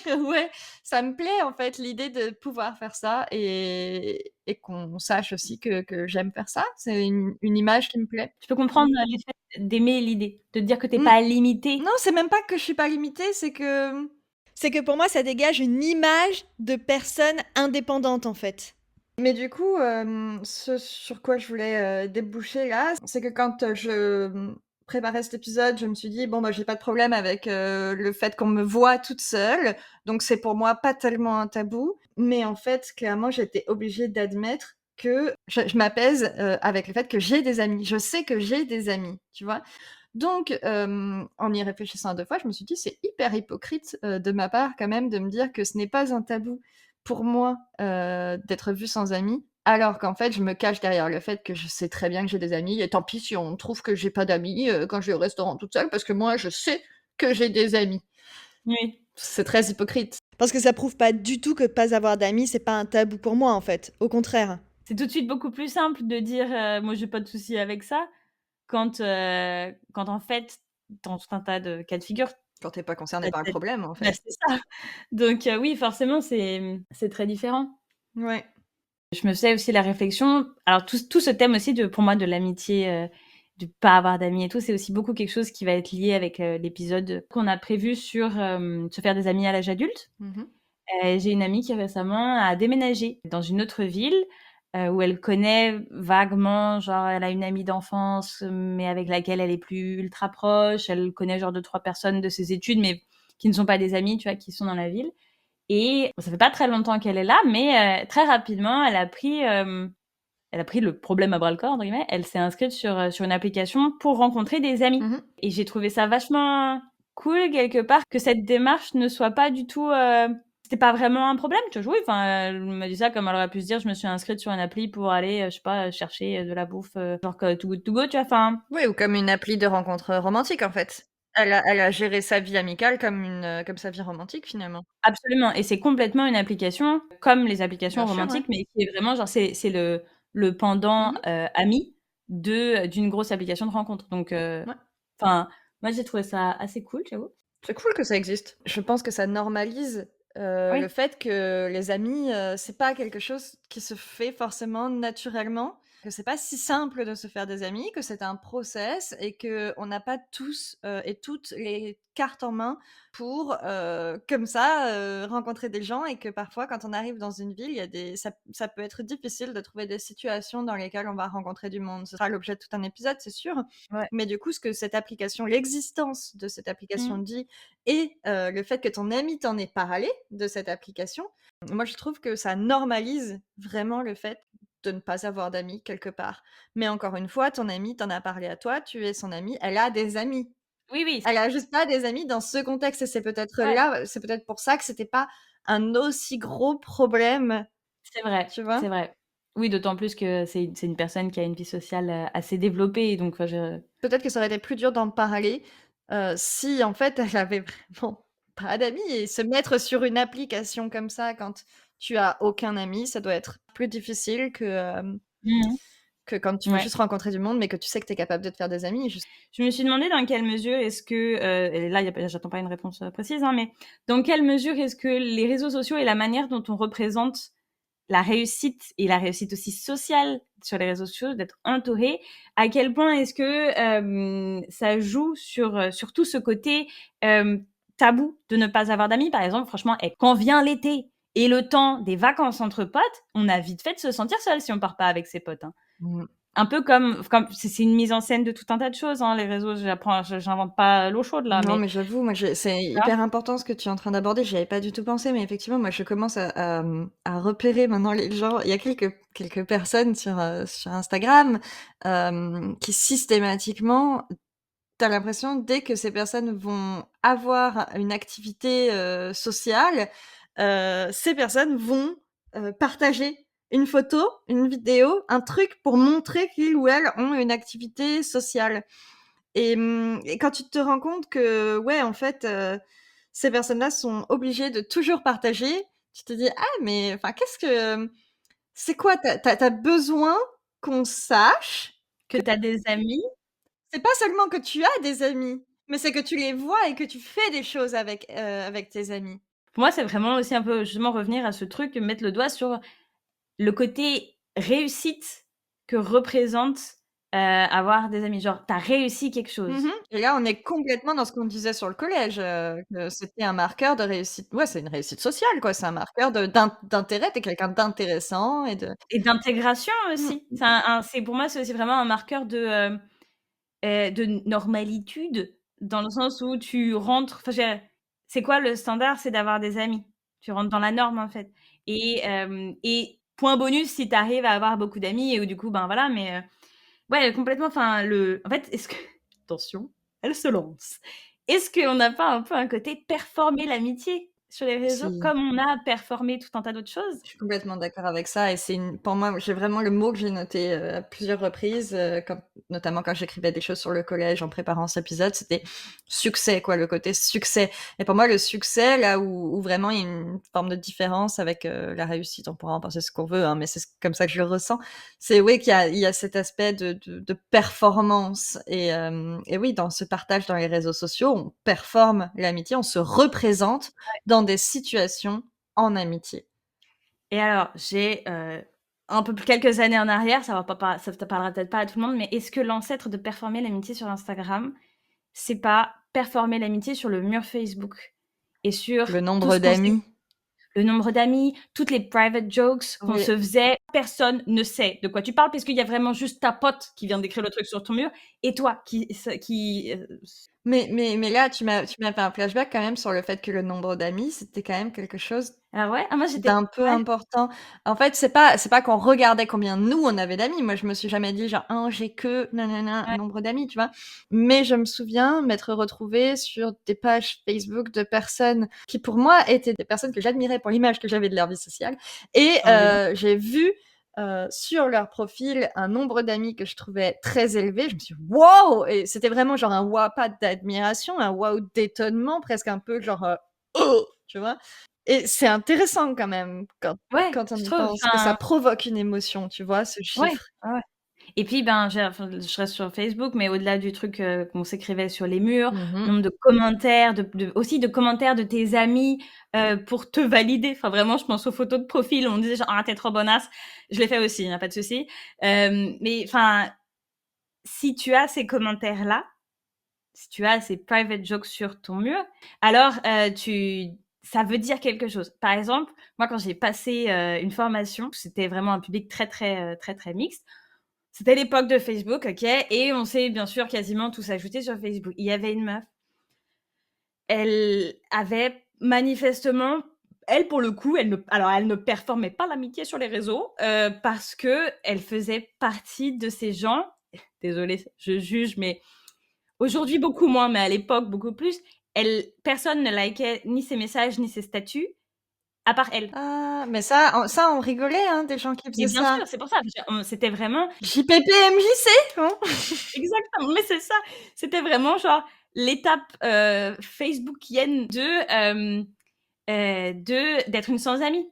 Ouais, ça me plaît en fait l'idée de pouvoir faire ça et qu'on sache aussi que j'aime faire ça. C'est une image qui me plaît. je peux comprendre l'effet d'aimer l'idée, de te dire que tu es Mmh. pas limitée. Non, c'est même pas que je suis pas limitée, c'est que pour moi, ça dégage une image de personne indépendante, en fait. Mais du coup, ce sur quoi je voulais, déboucher là, c'est que quand, je, préparais cet épisode, je me suis dit: «Bon, bah, j'ai pas de problème avec, le fait qu'on me voit toute seule, donc c'est pour moi pas tellement un tabou». Mais en fait, clairement, j'étais obligée d'admettre que je m'apaise, avec le fait que j'ai des amis. Je sais que j'ai des amis, tu vois? Donc, en y réfléchissant à 2 fois, je me suis dit: «C'est hyper hypocrite, de ma part quand même de me dire que ce n'est pas un tabou pour moi, d'être vue sans amis, alors qu'en fait, je me cache derrière le fait que je sais très bien que j'ai des amis et tant pis si on trouve que j'ai pas d'amis, quand je vais au restaurant toute seule parce que moi je sais que j'ai des amis». Oui. C'est très hypocrite. Parce que ça prouve pas du tout que pas avoir d'amis, c'est pas un tabou pour moi, en fait. Au contraire. C'est tout de suite beaucoup plus simple de dire, «Moi j'ai pas de souci avec ça», quand en fait, dans tout un tas de cas de figure, Quand tu es pas concerné tu par le as problème, en bah, fait. c'est ça. Donc oui, forcément, c'est très différent. Ouais. Je me faisais aussi la réflexion alors tout ce thème aussi de pour moi de l'amitié, de pas avoir d'amis et tout, c'est aussi beaucoup quelque chose qui va être lié avec, l'épisode qu'on a prévu sur, se faire des amis à l'âge adulte. Mmh. J'ai une amie qui récemment a déménagé dans une autre ville, où elle connaît vaguement, genre elle a une amie d'enfance, mais avec laquelle elle est plus ultra proche. Elle connaît genre 2-3 personnes de ses études, mais qui ne sont pas des amis, tu vois, qui sont dans la ville et ça fait pas très longtemps qu'elle est là, mais très rapidement, elle a pris le problème «à bras-le-corps» entre guillemets. Elle s'est inscrite sur une application pour rencontrer des amis Mmh. et j'ai trouvé ça vachement cool quelque part que cette démarche ne soit pas du tout, c'était pas vraiment un problème, tu vois? Oui, enfin, elle m'a dit ça comme elle aurait pu se dire: «Je me suis inscrite sur une appli pour aller, je sais pas, chercher, de la bouffe, genre que Too Good To Go», tu vois? Enfin, Oui, ou comme une appli de rencontre, romantique, en fait. Elle a géré sa vie amicale comme comme sa vie romantique, finalement. absolument et c'est complètement une application comme les applications Bien sûr, ouais. romantiques, mais qui est vraiment genre c'est le pendant, Mmh. ami d'une grosse application de rencontre donc Ouais. enfin, moi j'ai trouvé ça assez cool, j'avoue. C'est cool que ça existe. Je pense que ça normalise, le Oui. fait que les amis, c'est pas quelque chose qui se fait forcément naturellement, que c'est pas si simple de se faire des amis, que c'est un process et qu'on n'a pas tous, et toutes les cartes en main pour, comme ça, rencontrer des gens et que parfois quand on arrive dans une ville, il y a des ça peut être difficile de trouver des situations dans lesquelles on va rencontrer du monde. Ce sera l'objet de tout un épisode, c'est sûr. Ouais. Mais du coup, ce que cette application l'existence de cette application Mmh. dit et le fait que ton ami t'en ait parlé de cette application, moi je trouve que ça normalise vraiment le fait de ne pas avoir d'amis quelque part. Mais encore une fois, ton ami t'en a parlé à toi, tu es son ami, elle a des amis. Oui, oui, Elle a juste pas des amis dans ce contexte et ouais, c'est peut-être pour ça que c'était pas un aussi gros problème, tu vois? c'est vrai. Oui, d'autant plus que c'est une personne qui a une vie sociale, assez développée donc je Peut-être que ça aurait été plus dur d'en parler, si en fait elle avait vraiment pas d'amis et se mettre sur une application comme ça quand tu as aucun ami, ça doit être plus difficile mmh que quand tu mh. veux Ouais. juste rencontrer du monde, mais que tu sais que tu es capable de te faire des amis juste. Je me suis demandé dans quelle mesure est-ce que, et là, j'attends pas une réponse, précise, hein, mais dans quelle mesure est-ce que les réseaux sociaux et la manière dont on représente la réussite et la réussite aussi sociale sur les réseaux sociaux, d'être entouré, à quel point est-ce que, ça joue sur tout ce côté, tabou de ne pas avoir d'amis? Par exemple, franchement et quand vient l'été et le temps des vacances entre potes, on a vite fait de se sentir seul si on part pas avec ses potes, hein. Mmh. Un peu comme c'est une mise en scène de tout un tas de choses, hein, les réseaux, j'invente pas l'eau chaude là, Non, mais mais j'avoue, moi, c'est tu vois? hyper important ce que tu es en train d'aborder. J'y avais pas du tout pensé, mais effectivement, moi, je commence à repérer maintenant les gens. Il y a quelques personnes sur Instagram, qui systématiquement, t'as l'impression dès que ces personnes vont avoir une activité, sociale, ces personnes vont, partager une photo, une vidéo, un truc pour montrer qu'ils ou elles ont une activité sociale. Et quand tu te rends compte que, ouais, en fait, ces personnes-là sont obligées de toujours partager, tu te dis: «Ah mais enfin, qu'est-ce que c'est quoi? Tu as besoin qu'on sache Que tu as des amis c'est pas seulement que tu as des amis, mais c'est que tu les vois et que tu fais des choses avec tes amis». pour moi, c'est vraiment aussi un peu justement revenir à ce truc, mettre le doigt sur le côté réussite que représente, avoir des amis. Genre, tu as réussi quelque Mmh. chose. Et là, on est complètement dans ce qu'on disait sur le collège, que c'était un marqueur de réussite. Ouais, c'est une réussite sociale, quoi. C'est un marqueur d'intérêt. Tu es quelqu'un d'intéressant et de Et d'intégration mmh, aussi. C'est pour moi, c'est aussi vraiment un marqueur de, de normalitude, dans le sens où tu rentres enfin, je veux dire, c'est quoi le standard? C'est d'avoir des amis. Tu rentres dans la norme, en fait et point bonus si tu arrives à avoir beaucoup d'amis et où du coup, ben, voilà, mais ouais, complètement, enfin, en fait, est-ce que attention, elle se lance. Est-ce qu'on n'a pas un peu un côté performer l'amitié sur les réseaux, Si. comme on a performé tout un tas d'autres choses? Je suis complètement d'accord avec ça et c'est pour moi, j'ai vraiment le mot que j'ai noté, à plusieurs reprises, notamment quand j'écrivais des choses sur le collège en préparant cet épisode, c'était succès quoi, le côté succès et pour moi le succès là où vraiment il y a une forme de différence avec, la réussite, on pourra en penser ce qu'on veut, hein, mais c'est comme ça que je le ressens. C'est oui qu'il y a cet aspect de performance et oui, dans ce partage dans les réseaux sociaux, on performe l'amitié, on se représente dans des situations en amitié. Et alors, j'ai, un peu plus quelques années en arrière, ça te parlera peut-être pas à tout le monde, mais est-ce que l'ancêtre de performer l'amitié sur Instagram, c'est pas performer l'amitié sur le mur Facebook et sur Le tout nombre ce qu'on s'est d'amis. le nombre d'amis, toutes les private jokes qu'on Oui. se faisait, personne ne sait de quoi tu parles, parce qu'il y a vraiment juste ta pote qui vient d'écrire le truc sur ton mur et toi Mais là, tu m'as fait un flashback quand même sur le fait que le nombre d'amis, c'était quand même quelque chose ah ouais? Ah moi j'étais d'un peu ouais, important. En fait, c'est pas qu'on regardait combien nous on avait d'amis. Moi, je me suis jamais dit genre: «Oh, j'ai que nanana ouais, nombre d'amis», tu vois? Mais je me souviens m'être retrouvée sur des pages Facebook de personnes qui, pour moi, étaient des personnes que j'admirais pour l'image que j'avais de leur vie sociale et oui. j'ai vu, sur leur profil un nombre d'amis que je trouvais très élevé. Je me suis dit: «Waouh!» et c'était vraiment genre un waouh, pas d'admiration, un waouh d'étonnement, presque un peu genre, «Oh!» tu vois? Et c'est intéressant quand même Ouais, quand on je y trouve, pense, que ça enfin provoque une émotion, tu vois, ce ouais, chiffre. ouais, ouais. Et puis, ben, enfin, je reste sur Facebook, mais au-delà du truc, qu'on s'écrivait sur les murs, Mmh. nombre de commentaires, aussi de commentaires de tes amis, pour te valider. Enfin, vraiment, je pense aux photos de profil où on disait genre: «Ah, tu es trop bonasse». Je l'ai fait aussi, il y a pas de souci. Mais enfin, si tu as ces commentaires-là, si tu as ces private jokes sur ton mur, alors, ça veut dire quelque chose. Par exemple, moi, quand j'ai passé, une formation, c'était vraiment un public très, très, très, très mixte. C'était l'époque de Facebook, OK, et on s'est bien sûr quasiment tous ajoutés sur Facebook. Il y avait une meuf, elle avait manifestement elle, pour le coup, elle ne performait pas l'amitié sur les réseaux, parce qu'elle faisait partie de ces gens, désolée, je juge, mais aujourd'hui beaucoup moins, mais à l'époque beaucoup plus, personne ne likait ni ses messages ni ses statuts, à part elle. Ah, mais ça on rigolait, hein, des gens qui Mais faisaient bien sûr, ça. c'est pour ça, c'était vraiment JPP, MJC, hein? exactement, mais c'est ça. C'était vraiment genre l'étape, facebookienne d'être une sans amis.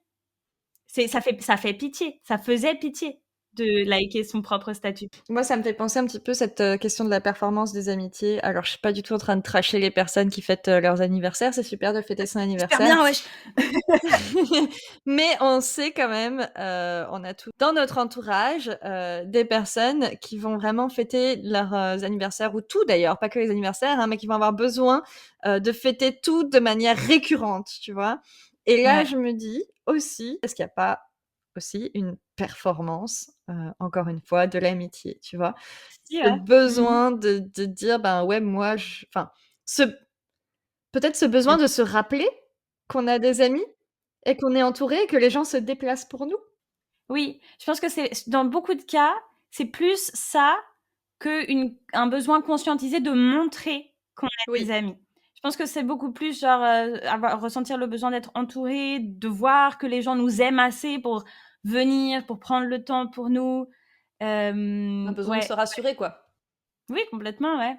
Ça fait pitié, ça faisait pitié de liker son propre statut. Moi, ça me fait penser un petit peu cette, question de la performance des amitiés. Alors, je suis pas du tout en train de trasher les personnes qui fêtent, leurs anniversaires, c'est super de fêter son Super anniversaire. bien, wesh! Mais on sait quand même, on a tout dans notre entourage, des personnes qui vont vraiment fêter leurs, anniversaires ou tout d'ailleurs, pas que les anniversaires, hein, mais qui vont avoir besoin, de fêter tout de manière récurrente, tu vois? Et là, Ouais. je me dis aussi, est-ce qu'il y a pas aussi une performance, encore une fois, de l'amitié, tu vois? Si, Ce ouais. Mmh mh. besoin de dire: «Ben, ouais, moi je» enfin, ce peut-être ce besoin Mmh. de se rappeler qu'on a des amis et qu'on est entouré et que les gens se déplacent pour nous? Oui, je pense que c'est dans beaucoup de cas, c'est plus ça qu'un besoin conscientisé de montrer qu'on a des Oui. amis. Je pense que c'est beaucoup plus genre, ressentir le besoin d'être entouré, de voir que les gens nous aiment assez pour venir, pour prendre le temps pour nous. Un besoin de Ouais, se rassurer, quoi. oui, complètement, ouais.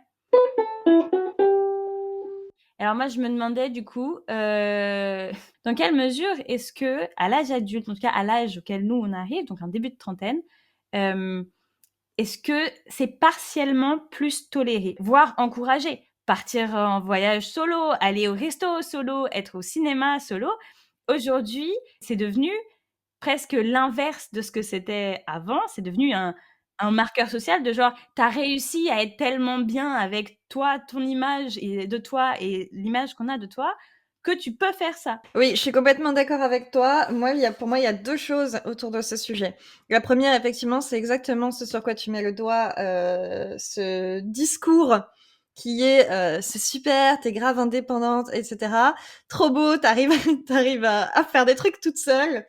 Alors moi, je me demandais du coup, dans quelle mesure est-ce qu'à l'âge adulte, en tout cas à l'âge auquel nous on arrive, donc en début de trentaine, hem, est-ce que c'est partiellement plus toléré, voire encouragé? Partir en voyage solo, aller au resto solo, être au cinéma solo. Aujourd'hui, c'est devenu presque l'inverse de ce que c'était avant. C'est devenu un marqueur social de genre, tu as réussi à être tellement bien avec toi, ton image et de toi et l'image qu'on a de toi, que tu peux faire ça. Oui, je suis complètement d'accord avec toi. Pour moi, il y a 2 choses autour de ce sujet. La première, effectivement, c'est exactement ce sur quoi tu mets le doigt, ce discours qui est, «C'est super, tu es grave indépendante et cetera. Trop beau, tu arrives à faire des trucs toute seule».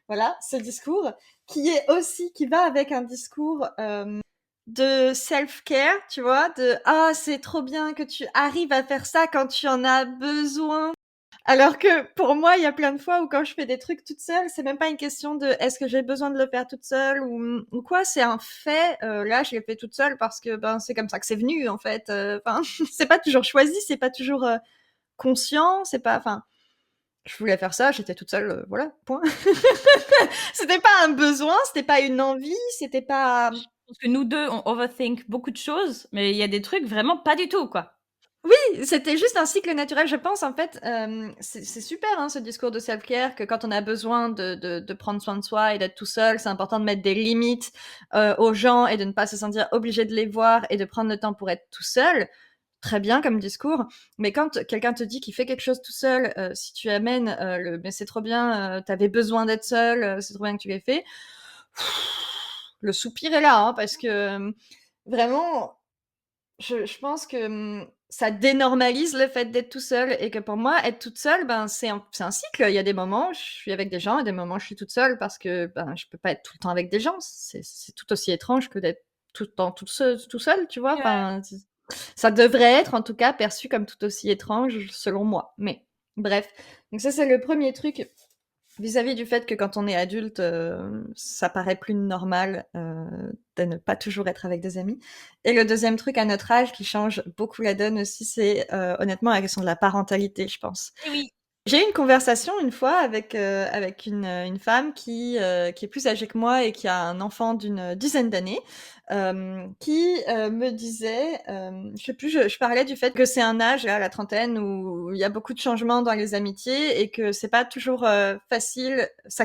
Voilà, ce discours qui va avec un discours, de self-care, tu vois? De: «Ah, c'est trop bien que tu arrives à faire ça quand tu en as besoin». Alors que pour moi, il y a plein de fois où quand je fais des trucs toute seule, c'est même pas une question de est-ce que j'ai besoin de le faire toute seule ou quoi, c'est un fait. Là, je l'ai fait toute seule parce que, ben, c'est comme ça que c'est venu en fait. Enfin, c'est pas toujours choisi, c'est pas toujours, conscient, c'est pas enfin, je voulais faire ça, j'étais toute seule, voilà, point. C'était pas un besoin, c'était pas une envie, c'était pas Je pense que nous 2, on overthink beaucoup de choses, mais il y a des trucs vraiment pas du tout, quoi. oui, c'était juste un cycle naturel, je pense, en fait, c'est super, hein, ce discours de self-care, que quand on a besoin de prendre soin de soi et d'être tout seul, c'est important de mettre des limites, aux gens et de ne pas se sentir obligé de les voir et de prendre le temps pour être tout seul. Très bien comme discours, mais quand quelqu'un te dit qu'il fait quelque chose tout seul, si tu amènes, le «Mais c'est trop bien, tu besoin d'être seul, c'est trop bien que tu l'aies fait», le soupir est là, hein, parce que, vraiment je pense que, ça dénormalise le fait d'être tout seul et que pour moi, être toute seule, ben, c'est un cycle. Il y a des moments, je suis avec des gens et des moments, je suis toute seule parce que, ben, je peux pas être tout le temps avec des gens. C'est tout aussi étrange que d'être tout le temps tout seul, tu vois? Ouais. Enfin, ça devrait être en tout cas perçu comme tout aussi étrange selon moi. Mais bref, donc ça, c'est le premier truc vis-à-vis du fait que quand on est adulte, ça paraît plus normal, de ne pas toujours être avec des amis. Et le deuxième truc à notre âge qui change beaucoup la donne aussi, c'est, honnêtement la question de la parentalité, je pense. Et oui. J'ai eu une conversation une fois avec une femme qui est plus âgée que moi et qui a un enfant d'une dizaine d'années, qui, me disait, je sais plus, je parlais du fait que c'est un âge, là, la trentaine, où il y a beaucoup de changements dans les amitiés et que c'est pas toujours, facile. Ça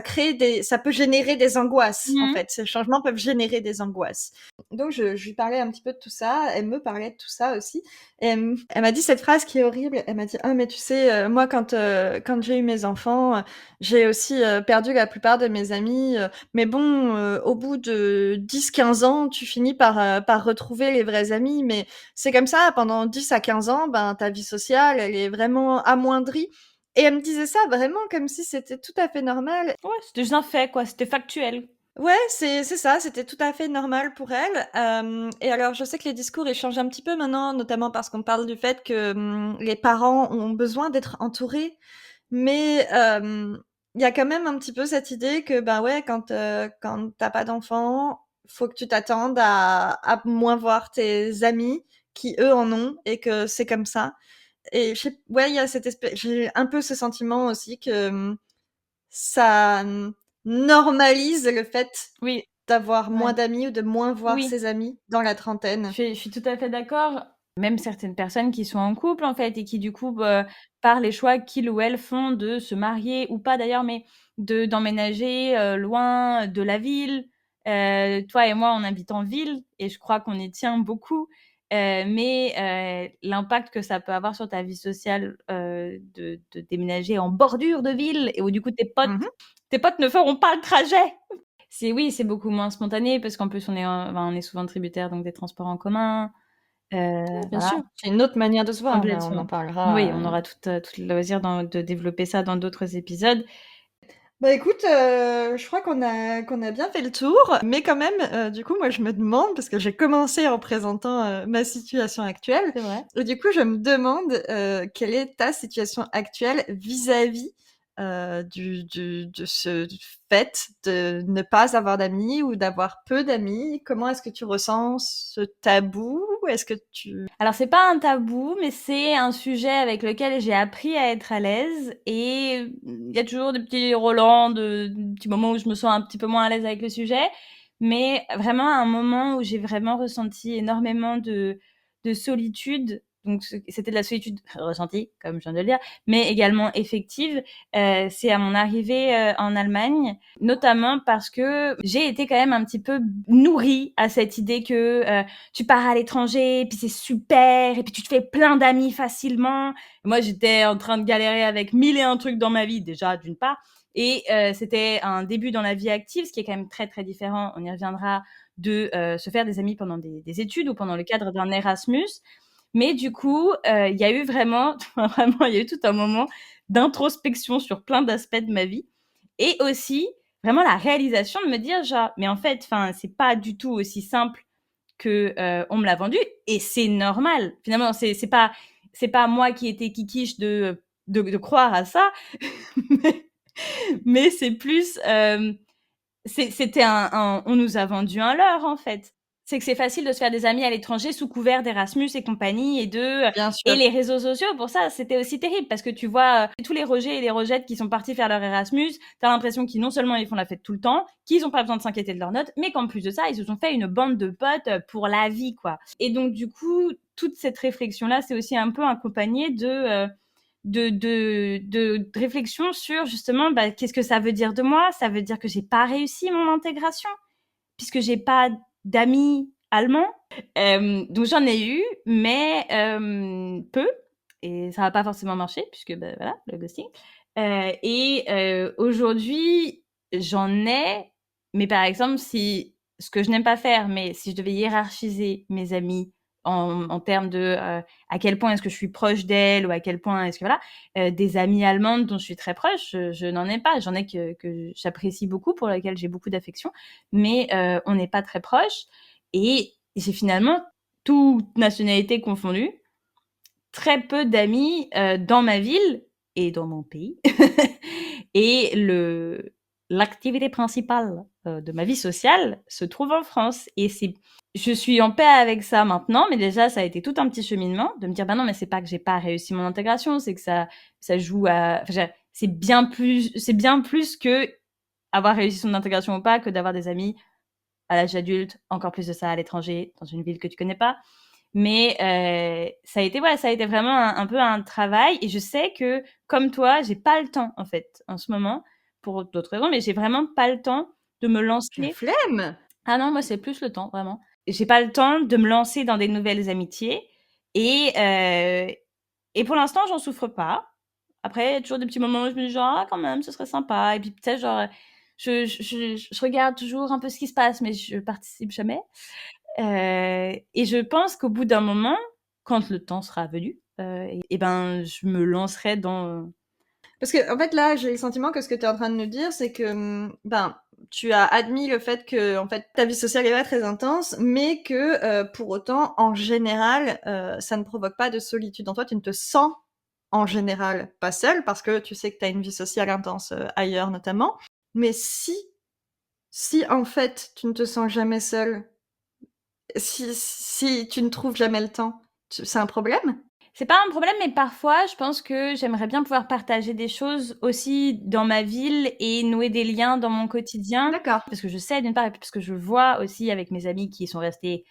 peut générer des angoisses, en Mmh. fait. Ces changements peuvent générer des angoisses. Donc je lui parlais un petit peu de tout ça, elle me parlait de tout ça aussi et elle m'a dit cette phrase qui est horrible, elle m'a dit: «Ah mais tu sais, moi quand j'ai eu mes enfants, j'ai aussi, perdu la plupart de mes amis, mais bon, au bout de 10-15 ans, tu finis par retrouver les vrais amis, mais c'est comme ça pendant 10 à 15 ans, ben, ta vie sociale, elle est vraiment amoindrie». Et elle me disait ça vraiment comme si c'était tout à fait normal. Ouais, c'était juste un fait, quoi, c'était factuel. Ouais, c'est ça, c'était tout à fait normal pour elle, et alors je sais que les discours, ils changent un petit peu maintenant, notamment parce qu'on parle du fait que, les parents ont besoin d'être entourés, mais il y a quand même un petit peu cette idée que, bah, ouais, quand tu pas d'enfant, faut que tu t'attendes à moins voir tes amis qui, eux, en ont et que c'est comme ça et je sais ouais, il y a cette espèce j'ai un peu ce sentiment aussi que, ça, normalise le fait Oui, d'avoir ouais, moins d'amis ou de moins voir oui. ses amis dans la trentaine. Je suis tout à fait d'accord. Même certaines personnes qui sont en couple, en fait, et qui du coup, par les choix qu'ils ou elles font de se marier ou pas d'ailleurs, mais d'emménager, loin de la ville. Toi et moi, on habite en ville et je crois qu'on y tient beaucoup, mais l'impact que ça peut avoir sur ta vie sociale, de déménager en bordure de ville et où du coup Mmh. tes potes ne feront pas le trajet. Oui, c'est beaucoup moins spontané parce qu'en plus on est souvent tributaire donc des transports en commun, Oui, bien voilà, sûr. C'est une autre manière de se voir, mais on en complètement. Oui, parlera, on aura tout le loisir de développer ça dans d'autres épisodes. Bah, écoute, je crois qu'on a bien fait le tour, mais quand même, du coup, moi, je me demande parce que j'ai commencé en présentant, ma situation actuelle C'est vrai. et du coup, je me demande, quelle est ta situation actuelle vis-à-vis, de ce fait de ne pas avoir d'amis ou d'avoir peu d'amis? Comment est-ce que tu ressens ce tabou? Est-ce que tu Alors c'est pas un tabou, mais c'est un sujet avec lequel j'ai appris à être à l'aise et il y a toujours des petits relents des petits moments où je me sens un petit peu moins à l'aise avec le sujet, mais vraiment un moment où j'ai vraiment ressenti énormément de solitude, donc c'était de la solitude ressentie, comme je viens de le dire, mais également effective. C'est à mon arrivée en Allemagne, notamment parce que j'ai été quand même un petit peu nourrie à cette idée que tu pars à l'étranger, puis c'est super, et puis tu te fais plein d'amis facilement. Moi, j'étais en train de galérer avec 1001 trucs dans ma vie, déjà, d'une part, et c'était un début dans la vie active, ce qui est quand même très, très différent, on y reviendra, de se faire des amis pendant des études ou pendant le cadre d'un Erasmus. Mais du coup, il y a eu vraiment il y a eu tout un moment d'introspection sur plein d'aspects de ma vie et aussi vraiment la réalisation de me dire genre: «Mais en fait, c'est pas du tout aussi simple que, on me l'a vendu et c'est normal». Finalement, c'est pas moi qui étais kikiche de croire à ça, mais mais c'est plus, c'était on nous a vendu un leurre, en fait. C'est que c'est facile de se faire des amis à l'étranger sous couvert d'Erasmus et compagnie Bien sûr. et les réseaux sociaux pour ça, c'était aussi terrible parce que tu vois, tous les rejets et les rejettes qui sont partis faire leur Erasmus, tu as l'impression qu'ils non seulement ils font la fête tout le temps, qu'ils ont pas besoin de s'inquiéter de leurs notes, mais qu'en plus de ça, ils se sont fait une bande de potes, pour la vie, quoi. Et donc du coup, toute cette réflexion-là, c'est aussi un peu accompagné de réflexion sur justement qu'est-ce que ça veut dire de moi. Ça veut dire que j'ai pas réussi mon intégration puisque j'ai pas d'amis allemands. Donc j'en ai eu, mais peu, et ça va pas forcément marcher puisque voilà, le ghosting. Aujourd'hui j'en ai, mais par exemple si ce que je n'aime pas faire, mais si je devais hiérarchiser mes amis en termes de à quel point est-ce que je suis proche d'elles ou à quel point est-ce que voilà, des amies allemandes dont je suis très proche, je n'en ai pas. J'en ai que j'apprécie beaucoup, pour lesquelles j'ai beaucoup d'affection, mais on n'est pas très proches. Et j'ai finalement, toute nationalité confondue, très peu d'amis dans ma ville et dans mon pays. Et l'activité principale de ma vie sociale se trouve en France. Et je suis en paix avec ça maintenant, mais déjà, ça a été tout un petit cheminement de me dire, non, mais c'est pas que j'ai pas réussi mon intégration, c'est que ça joue à, c'est bien plus que avoir réussi son intégration ou pas, que d'avoir des amis à l'âge adulte, encore plus de ça à l'étranger, dans une ville que tu connais pas. Mais ça a été vraiment un peu un travail, et je sais que, comme toi, j'ai pas le temps, en fait, en ce moment, pour d'autres raisons, mais j'ai vraiment pas le temps de me La lancer. flemme! Ah non, moi, c'est plus le temps, vraiment. J'ai pas le temps de me lancer dans des nouvelles amitiés, et pour l'instant, j'en souffre pas. Après, il y a toujours des petits moments où je me dis genre: «Ah quand même, ce serait sympa», et puis tu sais, genre, je regarde toujours un peu ce qui se passe, mais je participe jamais. Et je pense qu'au bout d'un moment, quand le temps sera venu, je me lancerai dans, Parce que en fait, là, j'ai le sentiment que ce que tu es en train de nous dire, c'est que, tu as admis le fait que, en fait, ta vie sociale est pas très intense, mais que, pour autant, en général, ça ne provoque pas de solitude en toi. Tu ne te sens, en général, pas seule parce que tu sais que tu as une vie sociale intense, ailleurs notamment. Mais si en fait, tu ne te sens jamais seule, si tu ne trouves jamais le temps, c'est un problème? c'est pas un problème, mais parfois, je pense que j'aimerais bien pouvoir partager des choses aussi dans ma ville et nouer des liens dans mon quotidien. D'accord. Parce que je sais, d'une part, et puis parce que je vois aussi avec mes amis qui sont restés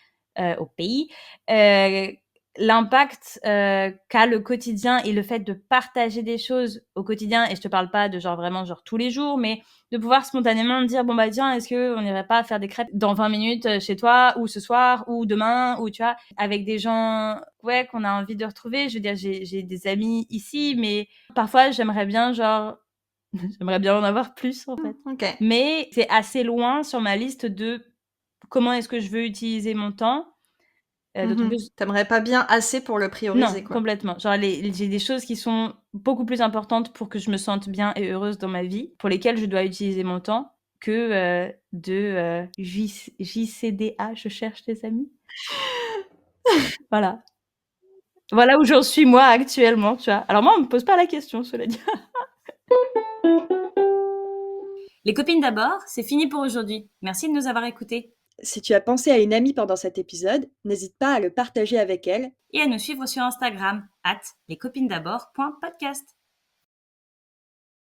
au pays, euh, l'impact qu'a le quotidien et le fait de partager des choses au quotidien. Et je te parle pas de genre vraiment genre tous les jours, mais de pouvoir spontanément me dire, bon tiens, est-ce qu'on n'irait pas faire des crêpes dans 20 minutes chez toi, ou ce soir, ou demain, ou tu vois, avec des gens qu'on a envie de retrouver. Je veux dire, j'ai des amis ici, mais parfois j'aimerais bien j'aimerais bien en avoir plus, en fait. OK. Mais c'est assez loin sur ma liste de comment est-ce que je veux utiliser mon temps. D'autant plus, Tu pas bien assez pour le prioriser, non, quoi. complètement. Genre j'ai des choses qui sont beaucoup plus importantes pour que je me sente bien et heureuse dans ma vie, pour lesquelles je dois utiliser mon temps, que JCDA, je cherche des amis. Voilà. Voilà où j'en suis moi actuellement, tu vois. Alors moi, on me pose pas la question, cela dit. Les copines d'abord, c'est fini pour aujourd'hui. Merci de nous avoir écoutés. Si tu as pensé à une amie pendant cet épisode, n'hésite pas à le partager avec elle. Et à nous suivre sur Instagram, @lescopinesdabord.podcast.